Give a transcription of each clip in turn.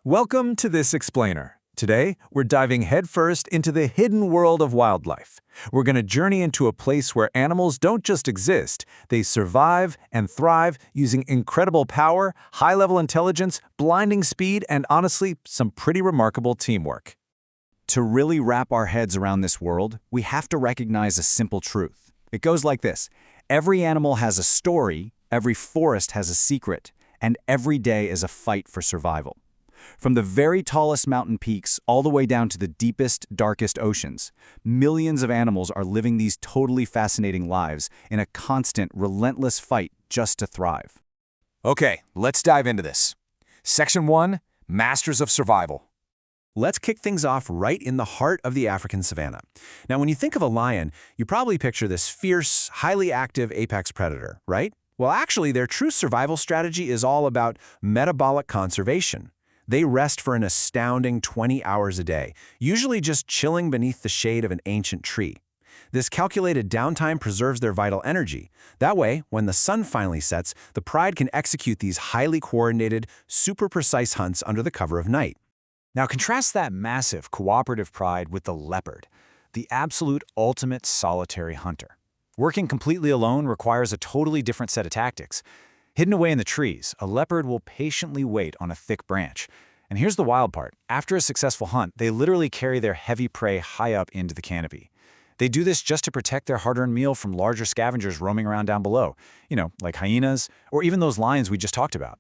Welcome to This Explainer. Today, we're diving headfirst into the hidden world of wildlife. We're going to journey into a place where animals don't just exist, they survive and thrive using incredible power, high-level intelligence, blinding speed, and honestly, some pretty remarkable teamwork. To really wrap our heads around this world, we have to recognize a simple truth. It goes like this: every animal has a story, every forest has a secret, and every day is a fight for survival. From the very tallest mountain peaks all the way down to the deepest, darkest oceans, millions of animals are living these totally fascinating lives in a constant, relentless fight just to thrive. Okay, let's dive into this. Section 1, Masters of Survival. Let's kick things off right in the heart of the African savanna. Now, when you think of a lion, you probably picture this fierce, highly active apex predator, right? Well, actually, their true survival strategy is all about metabolic conservation. They rest for an astounding 20 hours a day, usually just chilling beneath the shade of an ancient tree. This calculated downtime preserves their vital energy. That way, when the sun finally sets, the pride can execute these highly coordinated, super precise hunts under the cover of night. Now contrast that massive, cooperative pride with the leopard, the absolute ultimate solitary hunter. Working completely alone requires a totally different set of tactics. Hidden away in the trees, a leopard will patiently wait on a thick branch. And here's the wild part: after a successful hunt, they literally carry their heavy prey high up into the canopy. They do this just to protect their hard-earned meal from larger scavengers roaming around down below, like hyenas, or even those lions we just talked about.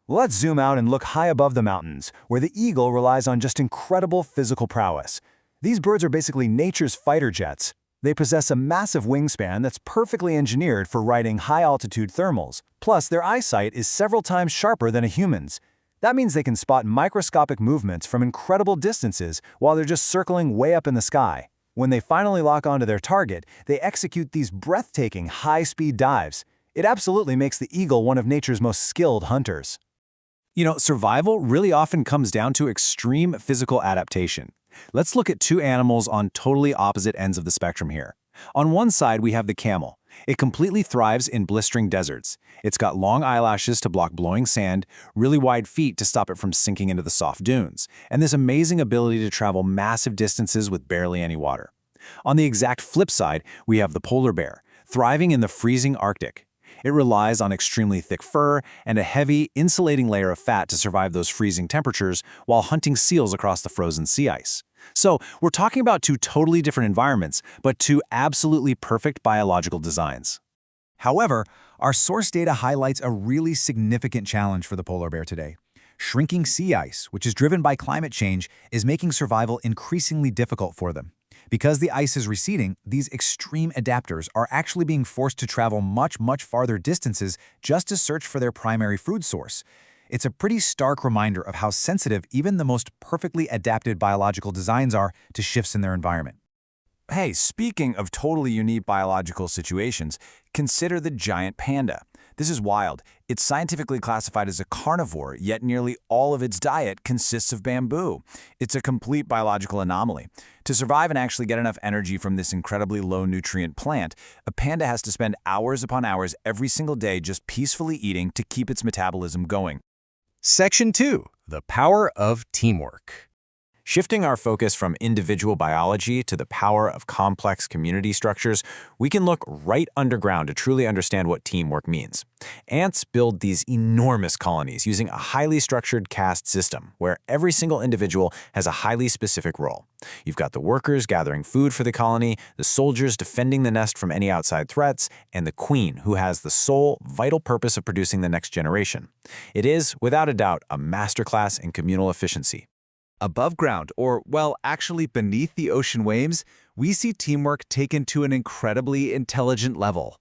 Let's zoom out and look high above the mountains, where the eagle relies on just incredible physical prowess. These birds are basically nature's fighter jets. They possess a massive wingspan that's perfectly engineered for riding high-altitude thermals. Plus, their eyesight is several times sharper than a human's. That means they can spot microscopic movements from incredible distances while they're just circling way up in the sky. When they finally lock onto their target, they execute these breathtaking high-speed dives. It absolutely makes the eagle one of nature's most skilled hunters. Survival really often comes down to extreme physical adaptation. Let's look at two animals on totally opposite ends of the spectrum here. On one side, we have the camel. It completely thrives in blistering deserts. It's got long eyelashes to block blowing sand, really wide feet to stop it from sinking into the soft dunes, and this amazing ability to travel massive distances with barely any water. On the exact flip side, we have the polar bear, thriving in the freezing Arctic. It relies on extremely thick fur and a heavy, insulating layer of fat to survive those freezing temperatures while hunting seals across the frozen sea ice. So, we're talking about two totally different environments, but two absolutely perfect biological designs. However, our source data highlights a really significant challenge for the polar bear today. Shrinking sea ice, which is driven by climate change, is making survival increasingly difficult for them. Because the ice is receding, these extreme adapters are actually being forced to travel much farther distances just to search for their primary food source. It's a pretty stark reminder of how sensitive even the most perfectly adapted biological designs are to shifts in their environment. Hey, speaking of totally unique biological situations, consider the giant panda. This is wild. It's scientifically classified as a carnivore, yet nearly all of its diet consists of bamboo. It's a complete biological anomaly. To survive and actually get enough energy from this incredibly low-nutrient plant, a panda has to spend hours upon hours every single day just peacefully eating to keep its metabolism going. Section 2, The Power of Teamwork. Shifting our focus from individual biology to the power of complex community structures, we can look right underground to truly understand what teamwork means. Ants build these enormous colonies using a highly structured caste system where every single individual has a highly specific role. You've got the workers gathering food for the colony, the soldiers defending the nest from any outside threats, and the queen, who has the sole, vital purpose of producing the next generation. It is, without a doubt, a masterclass in communal efficiency. Above ground, or, well, actually beneath the ocean waves, we see teamwork taken to an incredibly intelligent level.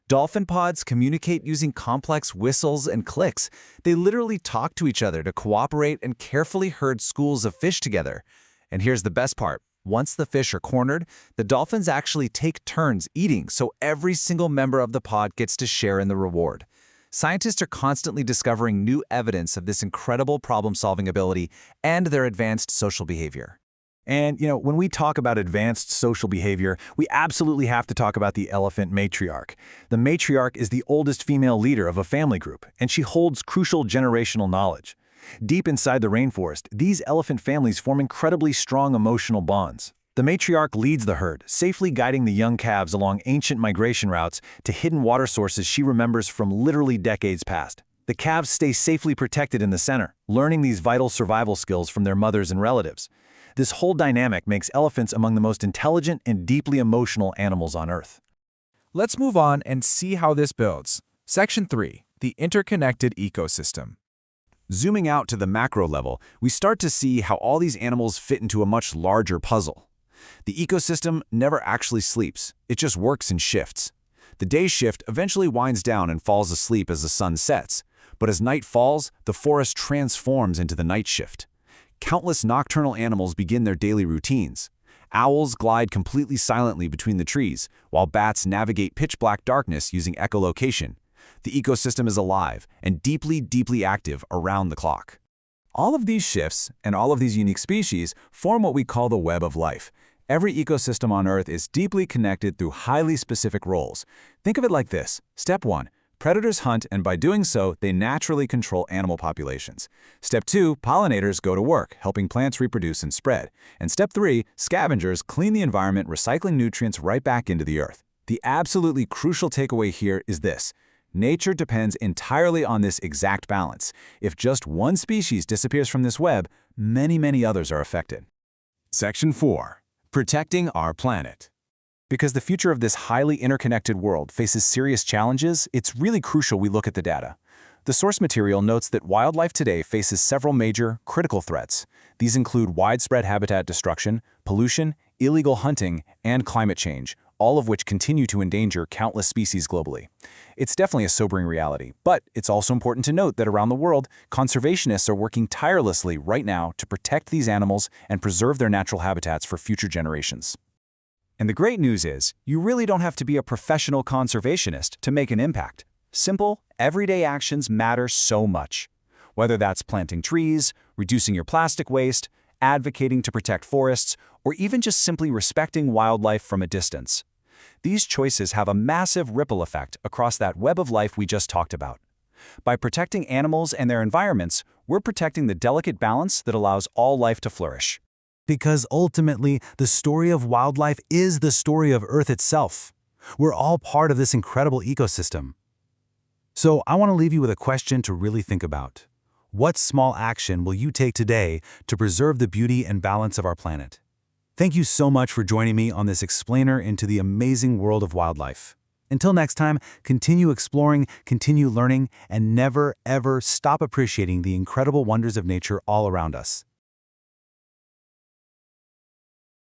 Dolphin pods communicate using complex whistles and clicks. They literally talk to each other to cooperate and carefully herd schools of fish together. And here's the best part. Once the fish are cornered, the dolphins actually take turns eating, so every single member of the pod gets to share in the reward. Scientists are constantly discovering new evidence of this incredible problem-solving ability and their advanced social behavior. And, when we talk about advanced social behavior, we absolutely have to talk about the elephant matriarch. The matriarch is the oldest female leader of a family group, and she holds crucial generational knowledge. Deep inside the rainforest, these elephant families form incredibly strong emotional bonds. The matriarch leads the herd, safely guiding the young calves along ancient migration routes to hidden water sources she remembers from literally decades past. The calves stay safely protected in the center, learning these vital survival skills from their mothers and relatives. This whole dynamic makes elephants among the most intelligent and deeply emotional animals on Earth. Let's move on and see how this builds. Section 3. The interconnected ecosystem. Zooming out to the macro level, we start to see how all these animals fit into a much larger puzzle. The ecosystem never actually sleeps, it just works in shifts. The day shift eventually winds down and falls asleep as the sun sets, but as night falls, the forest transforms into the night shift. Countless nocturnal animals begin their daily routines. Owls glide completely silently between the trees, while bats navigate pitch-black darkness using echolocation. The ecosystem is alive and deeply, deeply active around the clock. All of these shifts and all of these unique species form what we call the web of life. Every ecosystem on Earth is deeply connected through highly specific roles. Think of it like this. Step 1. Predators hunt, and by doing so, they naturally control animal populations. Step 2. Pollinators go to work, helping plants reproduce and spread. And Step 3. Scavengers clean the environment, recycling nutrients right back into the Earth. The absolutely crucial takeaway here is this. Nature depends entirely on this exact balance. If just one species disappears from this web, many others are affected. Section 4. Protecting our planet. Because the future of this highly interconnected world faces serious challenges, it's really crucial we look at the data. The source material notes that wildlife today faces several major, critical threats. These include widespread habitat destruction, pollution, illegal hunting, and climate change, all of which continue to endanger countless species globally. It's definitely a sobering reality, but it's also important to note that around the world, conservationists are working tirelessly right now to protect these animals and preserve their natural habitats for future generations. And the great news is, you really don't have to be a professional conservationist to make an impact. Simple, everyday actions matter so much. Whether that's planting trees, reducing your plastic waste, advocating to protect forests, or even just simply respecting wildlife from a distance. These choices have a massive ripple effect across that web of life we just talked about. By protecting animals and their environments, we're protecting the delicate balance that allows all life to flourish. Because ultimately, the story of wildlife is the story of Earth itself. We're all part of this incredible ecosystem. So I want to leave you with a question to really think about. What small action will you take today to preserve the beauty and balance of our planet? Thank you so much for joining me on this explainer into the amazing world of wildlife. Until next time, continue exploring, continue learning, and never, ever stop appreciating the incredible wonders of nature all around us.